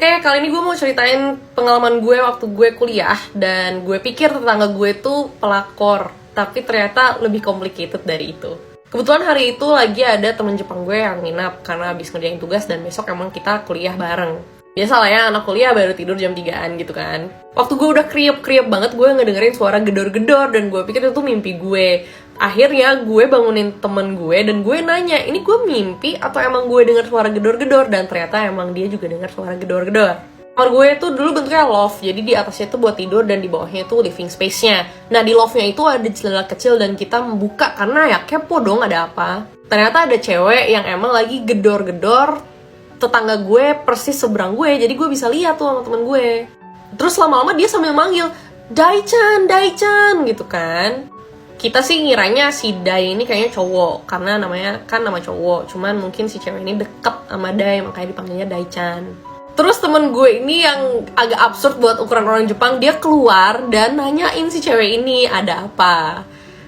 Oke, kali ini gue mau ceritain pengalaman gue waktu gue kuliah. Dan gue pikir tetangga gue tuh pelakor, tapi ternyata lebih complicated dari itu. Kebetulan hari itu lagi ada temen Jepang gue yang nginap karena habis ngerjain tugas dan besok emang kita kuliah bareng. Biasa lah ya, anak kuliah baru tidur jam 3-an gitu kan. Waktu gue udah kriep-kriep banget, gue ngedengerin suara gedor-gedor dan gue pikir itu mimpi gue. Akhirnya gue bangunin temen gue dan gue nanya, ini gue mimpi atau emang gue denger suara gedor-gedor? Dan ternyata emang dia juga denger suara gedor-gedor. Kamar gue itu dulu bentuknya loft, jadi di atasnya itu buat tidur dan di bawahnya itu living space-nya. Nah di loftnya itu ada jendela kecil dan kita membuka karena ya kepo dong ada apa. Ternyata ada cewek yang emang lagi gedor-gedor tetangga gue persis seberang gue, jadi gue bisa lihat tuh sama temen gue. Terus lama-lama dia sambil manggil, Dai-chan, Dai-chan gitu kan. Kita sih ngiranya si Dai ini kayaknya cowok, karena namanya kan nama cowok. Cuman mungkin si cewek ini deket sama Dai, makanya dipanggilnya Dai-chan. Terus temen gue ini yang agak absurd buat ukuran orang Jepang, dia keluar dan nanyain si cewek ini ada apa.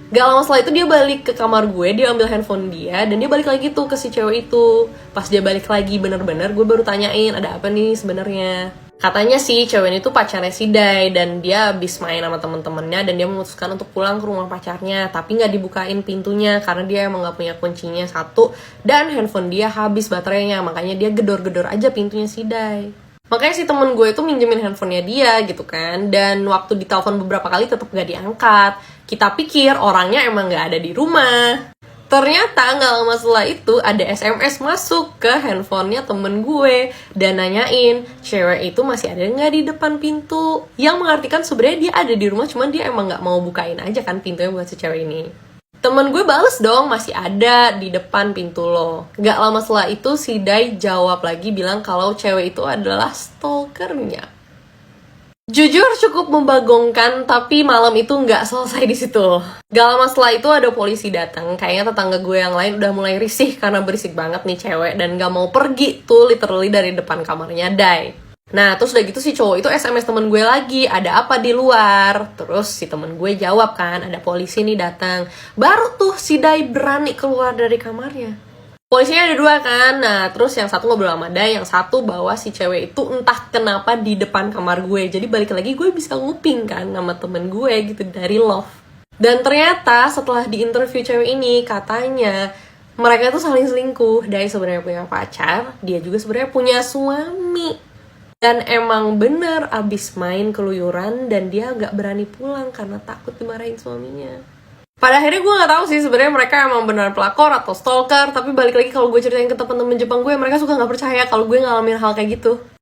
Gak lama setelah itu dia balik ke kamar gue, dia ambil handphone dia, dan dia balik lagi tuh ke si cewek itu. Pas dia balik lagi bener-bener, gue baru tanyain ada apa nih sebenarnya. Katanya sih cewek ini tuh pacarnya si Dai, dan dia habis main sama temen-temennya dan dia memutuskan untuk pulang ke rumah pacarnya, tapi nggak dibukain pintunya karena dia emang nggak punya kuncinya satu dan handphone dia habis baterainya, makanya dia gedor-gedor aja pintunya si Dai. Makanya si temen gue itu minjemin handphonenya dia gitu kan, dan waktu ditelepon beberapa kali tetap gak diangkat. Kita pikir orangnya emang gak ada di rumah. Ternyata gak lama setelah itu ada SMS masuk ke handphonenya temen gue dan nanyain cewek itu masih ada gak di depan pintu, yang mengartikan sebenarnya dia ada di rumah, cuman dia emang gak mau bukain aja kan pintunya buat si cewek ini. Temen gue bales dong, masih ada di depan pintu lo. Gak lama setelah itu si Dai jawab lagi bilang kalau cewek itu adalah stalkernya. Jujur cukup membagongkan, tapi malam itu gak selesai di situ. Gak lama setelah itu ada polisi datang. Kayaknya tetangga gue yang lain udah mulai risih karena berisik banget nih cewek dan gak mau pergi tuh literally dari depan kamarnya Dai. Nah, terus udah gitu si cowok itu SMS temen gue lagi, ada apa di luar? Terus si temen gue jawab kan, ada polisi nih datang. Baru tuh si Dai berani keluar dari kamarnya. Polisinya ada dua kan, nah terus yang satu ngobrol sama Dai, yang satu bawa si cewek itu entah kenapa di depan kamar gue. Jadi balik lagi gue bisa nguping kan sama temen gue gitu dari loft. Dan ternyata setelah di interview cewek ini, katanya mereka tuh saling selingkuh. Dai sebenarnya punya pacar, dia juga sebenarnya punya suami. Dan emang bener abis main keluyuran dan dia gak berani pulang karena takut dimarahin suaminya. Pada akhirnya gue gak tahu sih sebenarnya mereka emang benar pelakor atau stalker. Tapi balik lagi kalau gue ceritain ke temen-temen Jepang gue, mereka suka gak percaya kalau gue ngalamin hal kayak gitu.